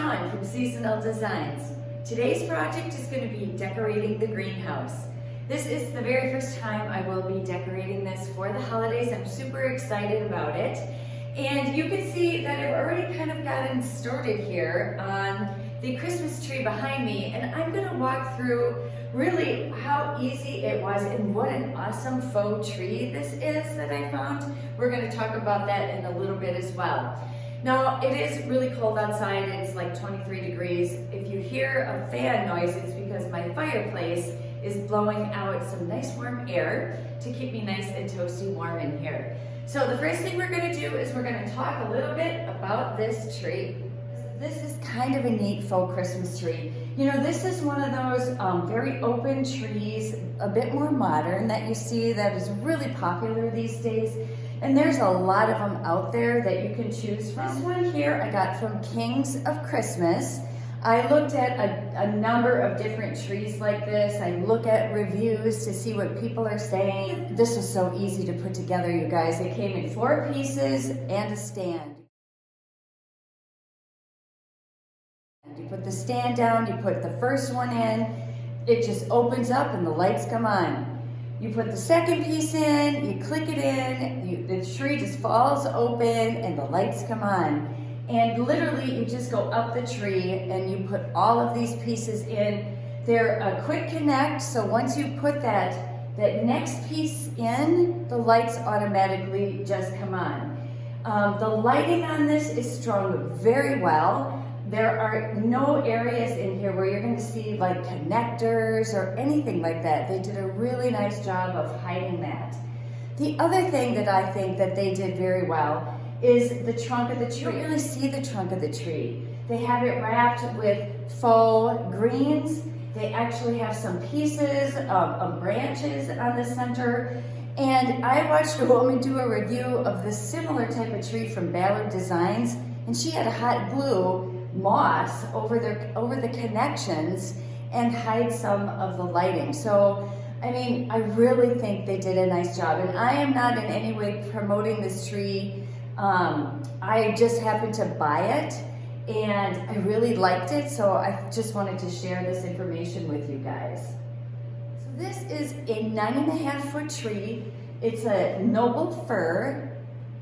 Dawn from Seasonal Designs. Today's project is going to be decorating the greenhouse. This is the very first time I will be decorating this for the holidays. I'm super excited about it. And you can see that I've already kind of gotten started here on the Christmas tree behind me, and I'm going to walk through really how easy it was and what an awesome faux tree this is that I found. We're going to talk about that in a little bit as well. Now, it is really cold outside. It's like 23 degrees. If you hear a fan noise, it's because my fireplace is blowing out some nice warm air to keep me nice and toasty warm in here. So the first thing we're going to do is we're going to talk a little bit about this tree. This is kind of a neat faux Christmas tree. You know, this is one of those very open trees, a bit more modern that you see that is really popular these days. And there's a lot of them out there that you can choose from. This one here I got from Kings of Christmas. I looked at a number of different trees like this. I look at reviews to see what people are saying. This was so easy to put together, you guys. It came in 4 pieces and a stand. You put the stand down, you put the first one in, it just opens up and the lights come on. You put the second piece in, you click it in, the tree just falls open and the lights come on. And literally you just go up the tree and you put all of these pieces in. They're a quick connect, so once you put that next piece in, the lights automatically just come on. The lighting on this is strung very well. There are no areas in here where you're going to see like connectors or anything like that. They did a really nice job of hiding that. The other thing that I think that they did very well is the trunk of the tree. You don't really see the trunk of the tree. They have it wrapped with faux greens. They actually have some pieces of branches on the center. And I watched a woman do a review of this similar type of tree from Ballard Designs, and she had a hot glue moss over the connections and hide some of the lighting. So, I mean, I really think they did a nice job. And I am not in any way promoting this tree. I just happened to buy it and I really liked it. So I just wanted to share this information with you guys. So this is a 9.5 foot tree. It's a noble fir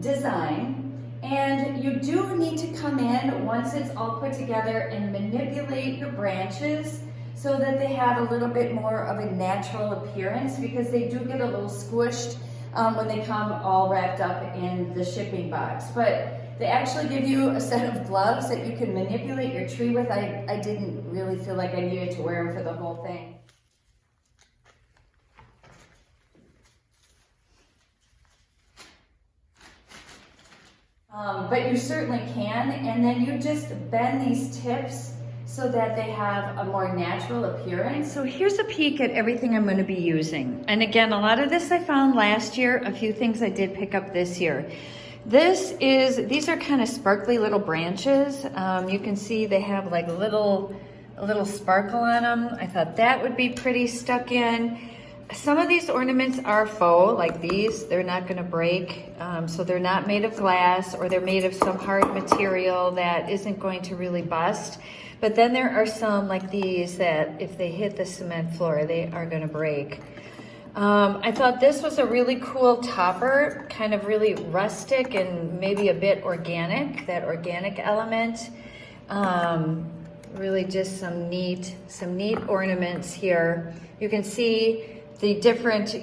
design. And you do need to come in once it's all put together and manipulate your branches so that they have a little bit more of a natural appearance, because they do get a little squished when they come all wrapped up in the shipping box. But they actually give you a set of gloves that you can manipulate your tree with. I didn't really feel like I needed to wear them for the whole thing. But you certainly can, and then you just bend these tips so that they have a more natural appearance. So here's a peek at everything I'm going to be using. And again, a lot of this I found last year, a few things I did pick up this year. These are kind of sparkly little branches. You can see they have like a little sparkle on them. I thought that would be pretty stuck in. Some of these ornaments are faux, like these. They're not going to break, so they're not made of glass, or they're made of some hard material that isn't going to really bust. But then there are some like these that if they hit the cement floor, they are going to break. I thought this was a really cool topper, kind of really rustic and maybe a bit organic, that organic element. Really just some neat ornaments here. You can see the different,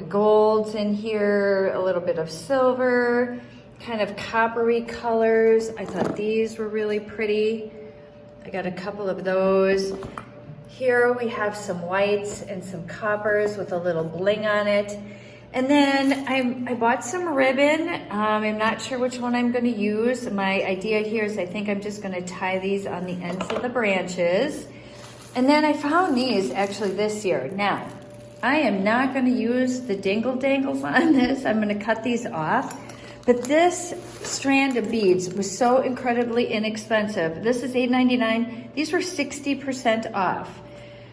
golds in here, a little bit of silver, kind of coppery colors. I thought these were really pretty. I got a couple of those. Here we have some whites and some coppers with a little bling on it. And then I bought some ribbon. I'm not sure which one I'm going to use. My idea here is I think I'm just going to tie these on the ends of the branches. And then I found these actually this year. Now, I am not going to use the dingle dangles on this. I'm going to cut these off. But this strand of beads was so incredibly inexpensive. This is $8.99. These were 60% off.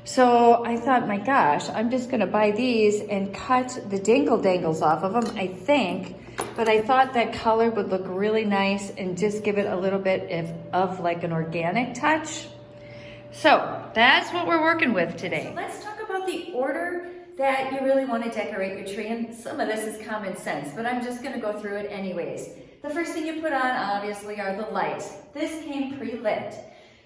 So I thought, my gosh, I'm just going to buy these and cut the dingle dangles off of them, I think. but I thought that color would look really nice and just give it a little bit of like an organic touch. So that's what we're working with today. So let's talk about the order that you really want to decorate your tree. And some of this is common sense, but I'm just going to go through it anyways. The first thing you put on, obviously, are the lights. This came pre-lit,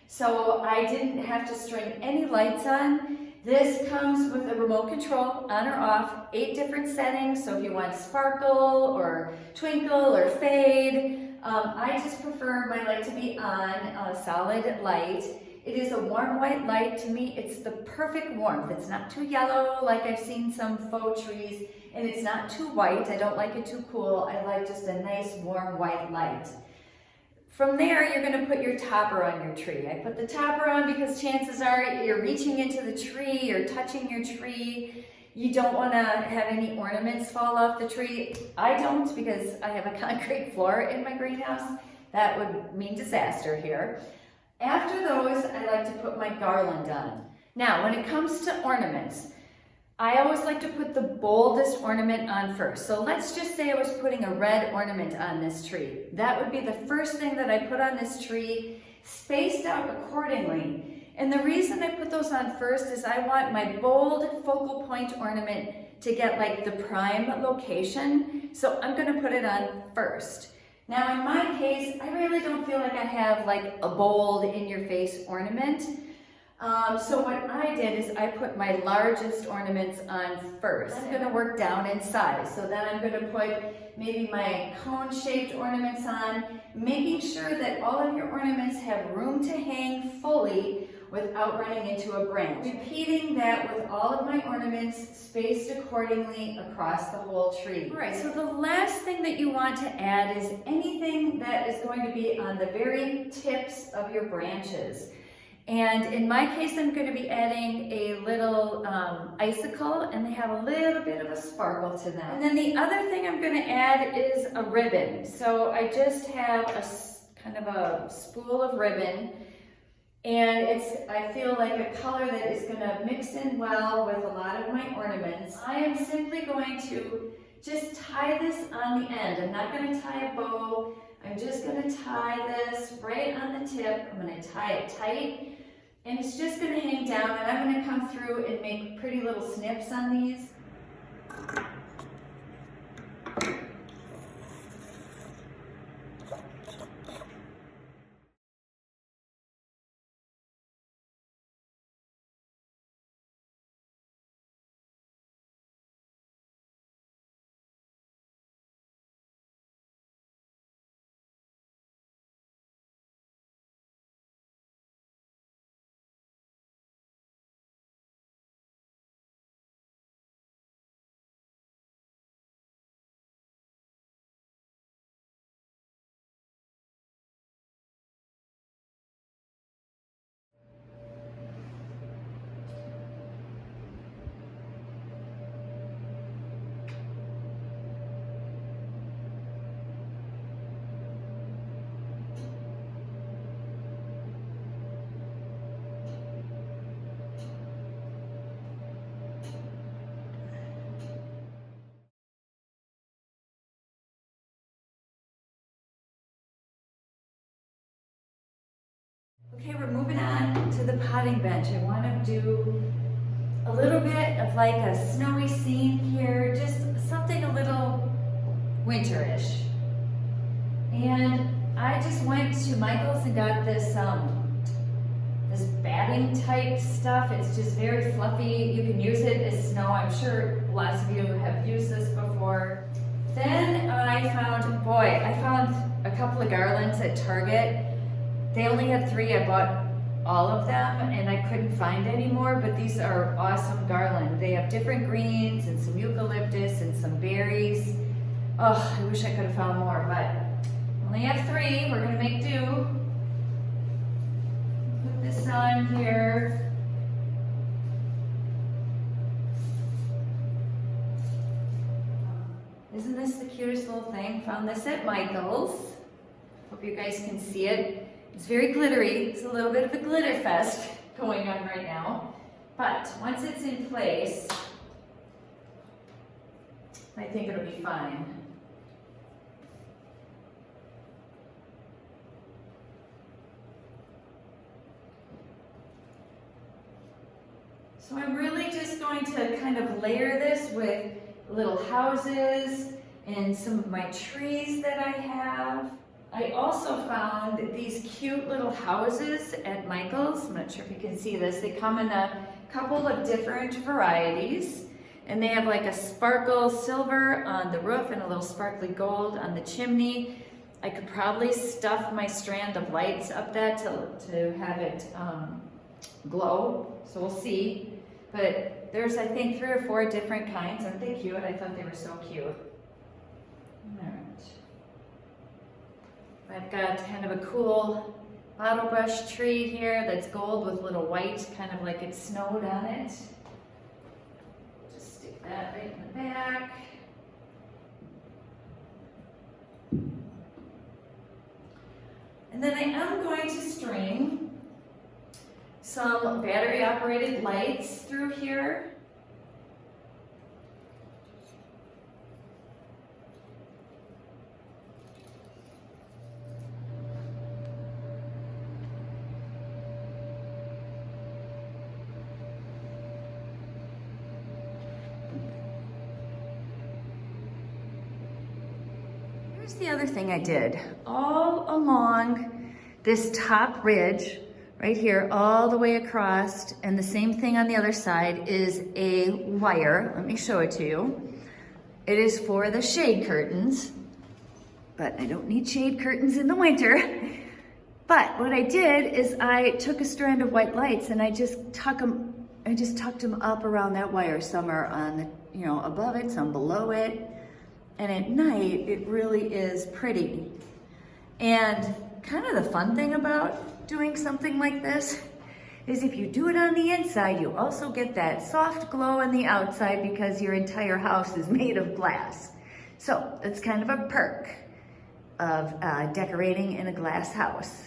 so I didn't have to string any lights on. This comes with a remote control, on or off, 8 different settings. So if you want sparkle or twinkle or fade, I just prefer my light to be on a solid light. It is a warm white light. To me, it's the perfect warmth. It's not too yellow like I've seen some faux trees, and it's not too white. I don't like it too cool. I like just a nice warm white light. From there, you're going to put your topper on your tree. I put the topper on because chances are you're reaching into the tree, you're touching your tree. You don't want to have any ornaments fall off the tree. I don't, because I have a concrete floor in my greenhouse. That would mean disaster here. After those, I like to put my garland on. Now, when it comes to ornaments, I always like to put the boldest ornament on first. So let's just say I was putting a red ornament on this tree. That would be the first thing that I put on this tree, spaced out accordingly. And the reason I put those on first is I want my bold focal point ornament to get like the prime location. So I'm gonna put it on first. Now in my case, I really don't feel like I have like a bold in your face ornament. So what I did is I put my largest ornaments on first. I'm going to work down in size. So then I'm going to put maybe my cone-shaped ornaments on, making sure that all of your ornaments have room to hang fully without running into a branch. Repeating that with all of my ornaments spaced accordingly across the whole tree. All right, so the last thing that you want to add is anything that is going to be on the very tips of your branches. And in my case, I'm going to be adding a little icicle, and they have a little bit of a sparkle to them. And then the other thing I'm going to add is a ribbon. So I just have a kind of a spool of ribbon, and I feel like a color that is going to mix in well with a lot of my ornaments. I am simply going to just tie this on the end. I'm not going to tie a bow. I'm just going to tie this right on the tip. I'm going to tie it tight, and it's just going to hang down, and I'm going to come through and make pretty little snips on these. Okay, we're moving on to the potting bench. I want to do a little bit of like a snowy scene here, just something a little winterish. And I just went to Michael's and got this this batting type stuff. It's just very fluffy. You can use it as snow. I'm sure lots of you have used this before. Then I found a couple of garlands at Target. They only had 3. I bought all of them, and I couldn't find any more, but these are awesome garland. They have different greens and some eucalyptus and some berries. Oh, I wish I could have found more, but only have 3. We're gonna make do. Put this on here. Isn't this the cutest little thing? Found this at Michael's. Hope you guys can see it. It's very glittery. It's a little bit of a glitter fest going on right now. But once it's in place, I think it'll be fine. So I'm really just going to kind of layer this with little houses and some of my trees that I have. I also found these cute little houses at Michael's. I'm not sure if you can see this. They come in a couple of different varieties, and they have like a sparkle silver on the roof and a little sparkly gold on the chimney. I could probably stuff my strand of lights up that to have it glow, so we'll see. But there's, I think, 3 or 4 different kinds. Aren't they cute? I thought they were so cute. All right. I've got kind of a cool bottle brush tree here that's gold with little white, kind of like it snowed on it. Just stick that right in the back. And then I am going to string some battery operated lights through here. Here's the other thing I did. All along this top ridge, right here, all the way across, and the same thing on the other side, is a wire. Let me show it to you. It is for the shade curtains, but I don't need shade curtains in the winter. But what I did is I took a strand of white lights and I just tucked them up around that wire. Some are on the, above it, some below it. And at night, it really is pretty. And kind of the fun thing about doing something like this is if you do it on the inside, you also get that soft glow on the outside because your entire house is made of glass. So it's kind of a perk of decorating in a glass house.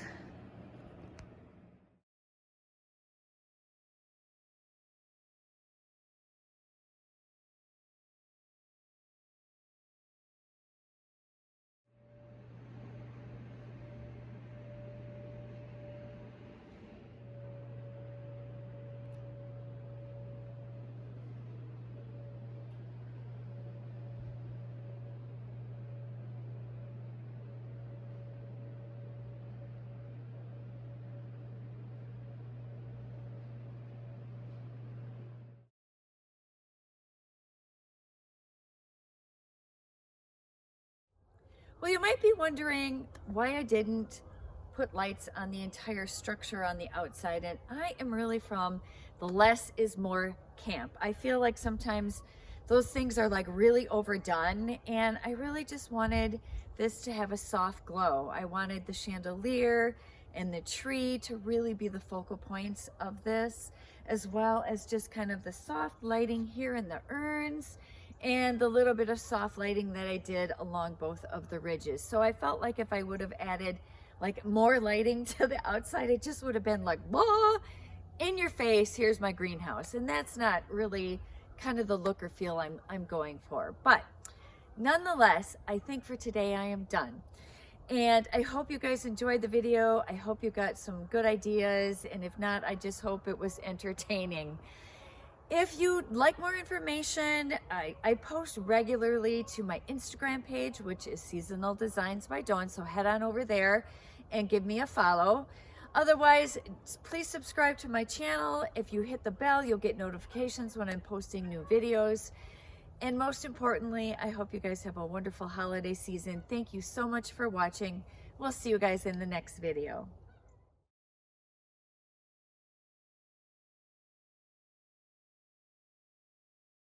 Well, you might be wondering why I didn't put lights on the entire structure on the outside, and I am really from the less is more camp. I feel like sometimes those things are like really overdone, and I really just wanted this to have a soft glow. I wanted the chandelier and the tree to really be the focal points of this, as well as just kind of the soft lighting here in the urns and the little bit of soft lighting that I did along both of the ridges. So I felt like if I would have added like more lighting to the outside, it just would have been like, whoa, in your face, here's my greenhouse. And that's not really kind of the look or feel I'm going for. But nonetheless, I think for today I am done. And I hope you guys enjoyed the video. I hope you got some good ideas. And if not, I just hope it was entertaining. If you'd like more information, I post regularly to my Instagram page, which is Seasonal Designs by Dawn. So head on over there and give me a follow. Otherwise, please subscribe to my channel. If you hit the bell, you'll get notifications when I'm posting new videos. And most importantly, I hope you guys have a wonderful holiday season. Thank you so much for watching. We'll see you guys in the next video.